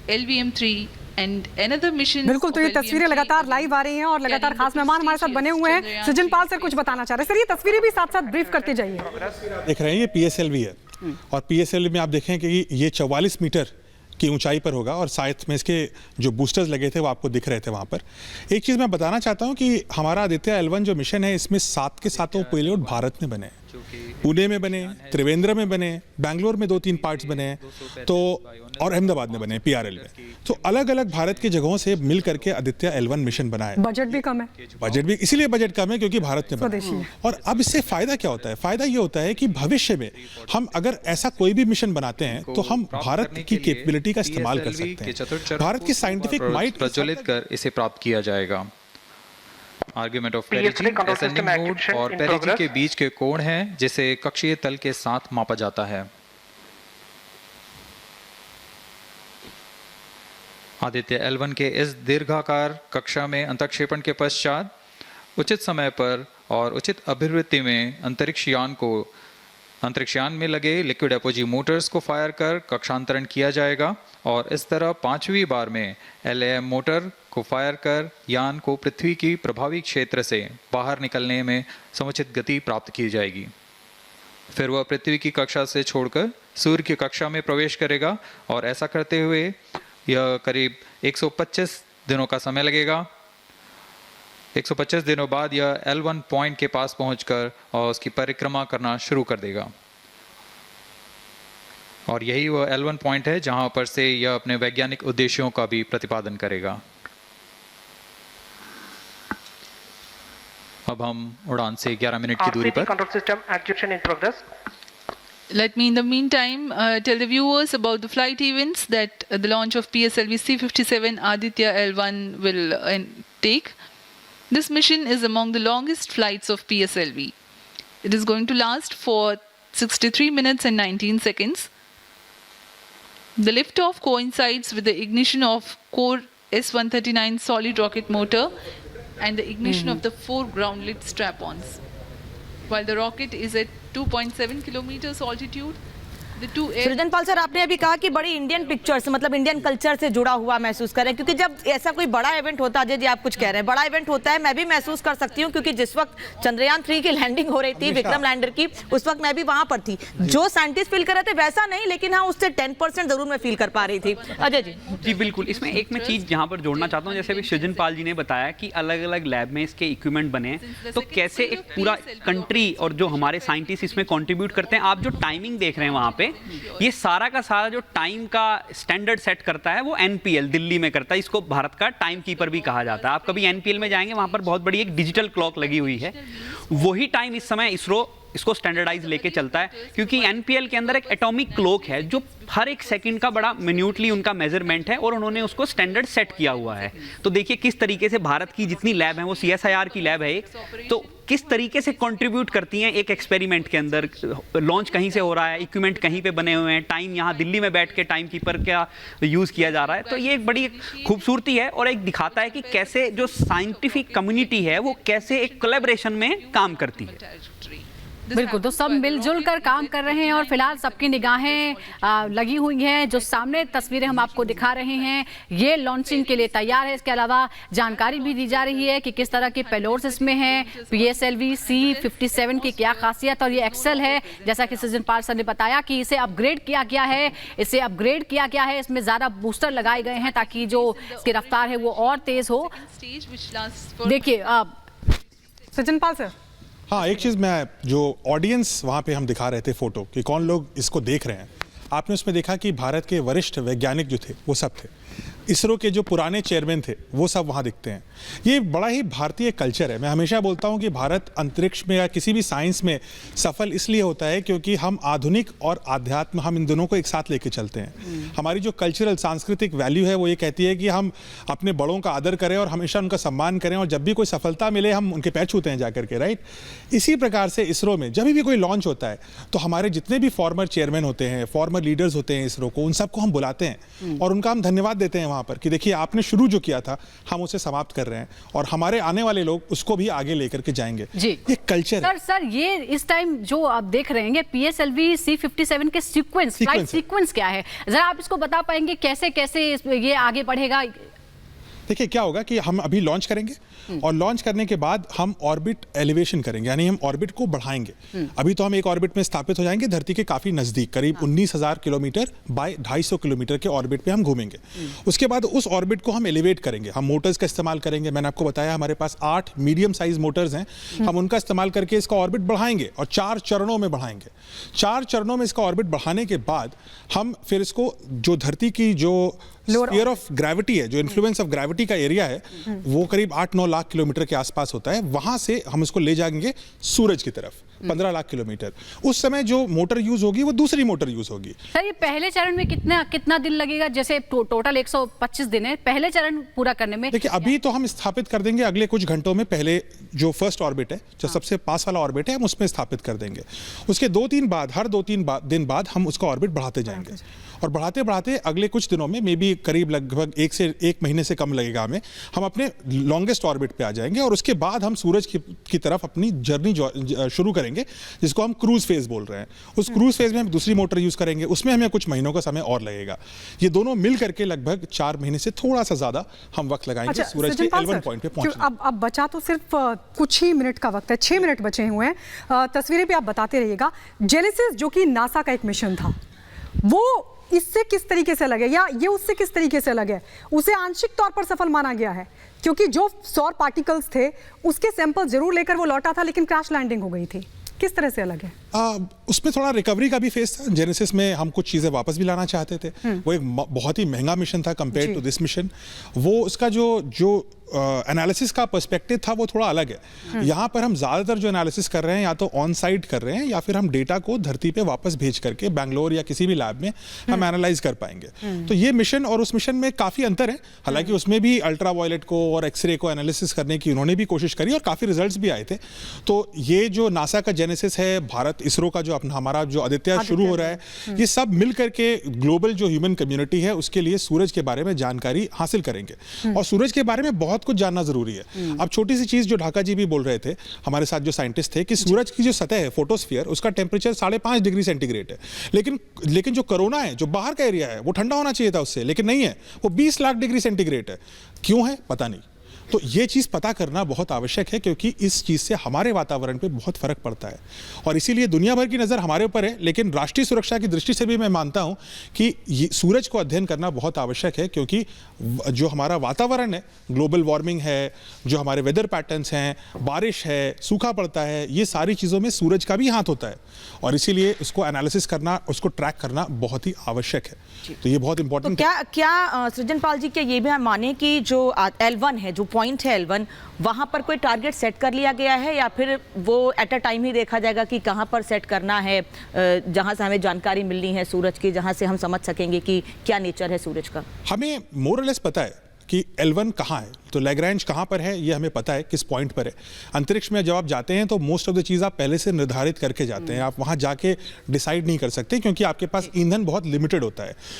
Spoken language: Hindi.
LVM-3 and another mission. बिल्कुल, तो ये तस्वीरें लगातार लाइव आ रही हैं और लगातार खास मेहमान हमारे साथ बने हुए हैं। सृजन पाल सर कुछ बताना चाह रहे हैं। सर, ये तस्वीरें भी साथ साथ ब्रीफ करते जाइए। देख रहे हैं ये PSLV है और PSLV में आप देखें कि ये 44 मीटर की ऊंचाई पर होगा और साथ में इसके जो बूस्टर्स लगे थे वो आपको दिख रहे थे वहाँ पर। एक चीज़ मैं बताना चाहता हूँ कि हमारा आदित्य L1 जो मिशन है इसमें 7 के 7 पेलोड भारत में बने, पुणे में बने, त्रिवेंद्रम में बने, बैंगलोर में 2-3 पार्ट्स बने हैं तो और अहमदाबाद में बने PRL में। तो अलग अलग भारत की जगहों से मिल करके आदित्य L1 मिशन बना है। बजट भी कम है, बजट भी इसीलिए बजट कम है क्योंकि भारत में बना है। और अब इससे फायदा क्या होता है? फायदा ये होता है कि भविष्य में हम अगर ऐसा कोई भी मिशन बनाते हैं तो हम भारत की कैपेबिलिटी का इस्तेमाल कर सकते हैं। भारत की साइंटिफिक माइट प्रज्वलित कर इसे प्राप्त किया जाएगा। आर्ग्यूमेंट ऑफ पेरिजी असेंडिंग मोड और पेरिजी के बीच के कोण है जिसे कक्षीय तल के साथ मापा जाता है। आदित्य L1 के इस दीर्घाकार कक्षा में अंतक्षेपण के पश्चात उचित समय पर और उचित अभिवृत्ति में अंतरिक्षयान में लगे लिक्विड एपोजी मोटर्स को फायर कर कक्षांतरण किया जाएगा और इस तरह 5वीं बार में LAM मोटर को फायर कर यान को पृथ्वी की प्रभावी क्षेत्र से बाहर निकलने में समुचित गति प्राप्त की जाएगी। फिर वह पृथ्वी की कक्षा से छोड़कर सूर्य की कक्षा में प्रवेश करेगा और ऐसा करते हुए यह करीब 125 दिनों का समय लगेगा। 125 दिनों बाद यह L1 पॉइंट के पास पहुंचकर और उसकी परिक्रमा करना शुरू कर देगा और यही वह L1 पॉइंट है जहां पर से यह अपने वैज्ञानिक उद्देश्यों का भी प्रतिपादन करेगा। अब हम उड़ान से 11 मिनट की दूरी पर। Control system execution in progress. Let me in the meantime tell the viewers about the flight events that the launch of PSLV C-57 Aditya L1 will take. This mission is among the longest flights of PSLV. It is going to last for 63 minutes and 19 seconds. The liftoff coincides with the ignition of core S-139 solid rocket motor and the ignition of the 4 ground-lit strap-ons. While the rocket is at 2.7 kilometers altitude, सृजन पाल सर, आपने अभी कहा कि बड़ी इंडियन पिक्चर्स मतलब इंडियन कल्चर से जुड़ा हुआ महसूस करें, क्योंकि जब ऐसा कोई बड़ा इवेंट होता है, अजय जी आप कुछ कह रहे हैं, बड़ा इवेंट होता है, मैं भी महसूस कर सकती हूँ क्योंकि जिस वक्त चंद्रयान 3 की लैंडिंग हो रही थी, विक्रम लैंडर की, उस वक्त मैं भी वहां पर थी। जो साइंटिस्ट फील कर रहे थे वैसा नहीं, लेकिन हाँ उससे 10% जरूर मैं फील कर पा रही थी। अजय जी। जी बिल्कुल, इसमें एक मैं चीज यहाँ पर जोड़ना चाहता हूँ, जैसे अभी सृजन पाल जी ने बताया कि अलग अलग लैब में इसके इक्विपमेंट बने, तो कैसे एक पूरा कंट्री और जो हमारे साइंटिस्ट इसमें कॉन्ट्रीब्यूट करते हैं। आप जो टाइमिंग देख रहे हैं वहाँ पे, ये सारा का सारा जो टाइम का स्टैंडर्ड सेट करता है वो NPL दिल्ली में करता है। इसको भारत का टाइम कीपर भी कहा जाता है। आप कभी NPL में जाएंगे, वहां पर बहुत बड़ी एक डिजिटल क्लॉक लगी हुई है। वही टाइम इस समय इसरो इसको स्टैंडर्डाइज लेके चलता है, क्योंकि NPL के अंदर एक एटॉमिक क्लॉक है जो हर एक सेकंड का बड़ा मिन्यूटली उनका मेजरमेंट है और उन्होंने उसको स्टैंडर्ड सेट किया हुआ है। तो देखिए किस तरीके से भारत की जितनी लैब है, वो CSIR की लैब है एक, तो किस तरीके से कंट्रीब्यूट करती हैं एक एक्सपेरिमेंट के अंदर। लॉन्च कहीं से हो रहा है, इक्विपमेंट कहीं पे बने हुए हैं, टाइम यहाँ दिल्ली में बैठ के टाइम कीपर का यूज़ किया जा रहा है। तो ये एक बड़ी खूबसूरती है और एक दिखाता है कि कैसे जो साइंटिफिक कम्युनिटी है वो कैसे एक कोलैबोरेशन में काम करती है। बिल्कुल, तो सब मिलजुल कर काम कर रहे हैं और फिलहाल सबकी निगाहें लगी हुई हैं। जो सामने तस्वीरें हम आपको दिखा रहे हैं ये लॉन्चिंग के लिए तैयार है। इसके अलावा जानकारी भी दी जा रही है कि किस तरह के पेलोड्स इसमें हैं, PSLV C-57 की क्या खासियत, और ये एक्सेल है जैसा कि सृजन पाल सर ने बताया कि इसे अपग्रेड किया गया है। इसमें ज़्यादा बूस्टर लगाए गए हैं ताकि जो इसकी रफ्तार है वो और तेज़ हो। देखिए सृजन पाल सर। हाँ, एक चीज़ मैं जो ऑडियंस वहाँ पे हम दिखा रहे थे फोटो कि कौन लोग इसको देख रहे हैं, आपने उसमें देखा कि भारत के वरिष्ठ वैज्ञानिक जो थे वो सब थे। इसरो के जो पुराने चेयरमैन थे वो सब वहाँ दिखते हैं। ये बड़ा ही भारतीय कल्चर है। मैं हमेशा बोलता हूँ कि भारत अंतरिक्ष में या किसी भी साइंस में सफल इसलिए होता है क्योंकि हम आधुनिक और आध्यात्म, हम इन दोनों को एक साथ लेके चलते हैं। हमारी जो कल्चरल सांस्कृतिक वैल्यू है वो ये कहती है कि हम अपने बड़ों का आदर करें और हमेशा उनका सम्मान करें, और जब भी कोई सफलता मिले हम उनके पैर छूते हैं जाकर के, राइट। इसी प्रकार से इसरो में जब भी कोई लॉन्च होता है तो हमारे जितने भी फॉर्मर चेयरमैन होते हैं, फॉर्मर फॉर्मर लीडर्स होते हैं इसरो को, उन सबको हम बुलाते हैं और उनका हम धन्यवाद देते हैं वहाँ पर कि देखिए आपने शुरू जो किया था हम उसे समाप्त कर रहे हैं और हमारे आने वाले लोग उसको भी आगे लेकर के जाएंगे। जी, ये कल्चर है। सर ये इस टाइम जो आप देख रहे हैं PSLV C57 के फ्लाइट सीक्वेंस क्या है, जरा आप इसको बता पाएंगे कैसे कैसे ये आगे बढ़ेगा? देखिए क्या होगा कि हम अभी लॉन्च करेंगे और लॉन्च करने के बाद हम ऑर्बिट एलिवेशन करेंगे, यानी हम ऑर्बिट को बढ़ाएंगे। अभी तो हम एक ऑर्बिट में स्थापित हो जाएंगे धरती के काफी नजदीक, करीब 19,000 किलोमीटर बाय 250 किलोमीटर के ऑर्बिट पे हम घूमेंगे। उसके बाद उस ऑर्बिट को हम एलिवेट करेंगे, हम मोटर्स का इस्तेमाल करेंगे। मैंने आपको बताया हमारे पास 8 मीडियम साइज मोटर्स हैं, हम उनका इस्तेमाल करके इसका ऑर्बिट बढ़ाएंगे और 4 चरणों में बढ़ाएंगे। 4 चरणों में इसका ऑर्बिट बढ़ाने के बाद हम फिर इसको जो धरती की जो स्फीयर ऑफ ग्रेविटी है, जो इन्फ्लुएंस ऑफ ग्रेविटी का एरिया है, वो करीब 8-9 लाख किलोमीटर के आसपास होता है, वहां से हम इसको ले जाएंगे सूरज की तरफ 15 लाख किलोमीटर। उस समय जो मोटर यूज होगी वो दूसरी मोटर यूज होगी। सर ये पहले चरण में कितना दिन लगेगा? जैसे टोटल 125 दिन है, पहले चरण पूरा करने में। देखिए अभी तो हम स्थापित कर देंगे अगले कुछ घंटों में, पहले जो फर्स्ट ऑर्बिट है, जो सबसे पास वाला ऑर्बिट है, हम उसमें स्थापित कर देंगे। उसके 2-3 बाद, हर 2-3 दिन बाद हम उसका ऑर्बिट बढ़ाते जाएंगे और बढ़ाते बढ़ाते अगले कुछ दिनों में, मे बी करीब लगभग 1 महीने से कम लगेगा हमें, हम अपने लॉन्गेस्ट ऑर्बिट पे आ जाएंगे और उसके बाद हम सूरज की तरफ अपनी जर्नी शुरू करेंगे, जिसको हम क्रूज फेज बोल रहे हैं। उस क्रूज फेज में हम दूसरी मोटर यूज करेंगे, उसमें हमें कुछ महीनों का समय और लगेगा। ये दोनों मिल करके लगभग 4 महीने से थोड़ा सा ज्यादा हम वक्त लगाएंगे सूरज के L1 पॉइंट पे पहुंचने। अब बचा तो सिर्फ कुछ ही मिनट का वक्त है, 6 मिनट बचे हुए हैं। तस्वीरें भी आप बताते रहिएगा। जेनेसिस जो कि नासा का एक मिशन था, वो इससे किस तरीके से लगे या ये उससे किस तरीके से लगे? उसे आंशिक तौर पर सफल माना गया है क्योंकि जो सौर पार्टिकल्स थे उसके सैंपल जरूर लेकर वो लौटा था, लेकिन क्रैश लैंडिंग हो गई थी। किस तरह से अलग है? उसमें थोड़ा रिकवरी का भी फेस था। जेनेसिस में हम कुछ चीज़ें वापस भी लाना चाहते थे। वो एक बहुत ही महंगा मिशन था कंपेयर टू दिस मिशन। वो उसका जो एनालिसिस का पर्सपेक्टिव था वो थोड़ा अलग है। यहाँ पर हम ज़्यादातर जो एनालिसिस कर रहे हैं या तो ऑन साइट कर रहे हैं या फिर हम डेटा को धरती पे वापस भेज करके बैंगलोर या किसी भी लैब में हम एनालाइज कर पाएंगे। तो ये मिशन और उस मिशन में काफ़ी अंतर है। हालांकि उसमें भी अल्ट्रा वायलेट को और एक्सरे को एनालिसिस करने की उन्होंने भी कोशिश करी और काफ़ी रिजल्ट्स भी आए थे। तो ये जो नासा का जेनेसिस है, भारत इसरो का जो अपना हमारा जो आदित्य शुरू हो रहा है, ये सब मिल करके ग्लोबल जो ह्यूमन कम्युनिटी है उसके लिए सूरज के बारे में जानकारी हासिल करेंगे। और सूरज के बारे में बहुत कुछ जानना जरूरी है। अब छोटी सी चीज जो ढाका जी भी बोल रहे थे, हमारे साथ जो साइंटिस्ट थे, कि सूरज की जो सतह है फोटोस्फीयर, उसका टेम्परेचर 5.5 डिग्री सेंटीग्रेड है। लेकिन जो कोरोना है, जो बाहर का एरिया है, वो ठंडा होना चाहिए था उससे, लेकिन नहीं है, वो 20 लाख डिग्री सेंटीग्रेड है। क्यों है पता नहीं। तो ये चीज़ पता करना बहुत आवश्यक है क्योंकि इस चीज़ से हमारे वातावरण पे बहुत फर्क पड़ता है और इसीलिए दुनिया भर की नज़र हमारे ऊपर है। लेकिन राष्ट्रीय सुरक्षा की दृष्टि से भी मैं मानता हूं कि ये सूरज को अध्ययन करना बहुत आवश्यक है क्योंकि जो हमारा वातावरण है, ग्लोबल वार्मिंग है, जो हमारे वेदर पैटर्न्स हैं, बारिश है, सूखा पड़ता है, ये सारी चीज़ों में सूरज का भी हाथ होता है और इसीलिए उसको एनालिसिस करना, उसको ट्रैक करना बहुत ही आवश्यक है। तो ये बहुत इंपॉर्टेंट है। क्या सृजन पाल जी, क्या ये भी हम माने कि जो L1 है, जो पॉइंट है L1, वहां पर कोई टारगेट सेट कर लिया गया है या फिर वो एट अ टाइम ही देखा जाएगा कि कहां पर सेट करना है, जहां से हमें जानकारी मिलनी है सूरज की, जहां से हम समझ सकेंगे कि क्या नेचर है सूरज का? हमें मोर और लेस पता है कि L1 कहाँ है, तो लैग्रैंज कहाँ पर है ये हमें पता है, किस पॉइंट पर है। अंतरिक्ष में जब आप जाते हैं तो मोस्ट ऑफ द चीज़ आप पहले से निर्धारित करके जाते हैं, आप वहाँ जाके डिसाइड नहीं कर सकते क्योंकि आपके पास ईंधन बहुत लिमिटेड होता है।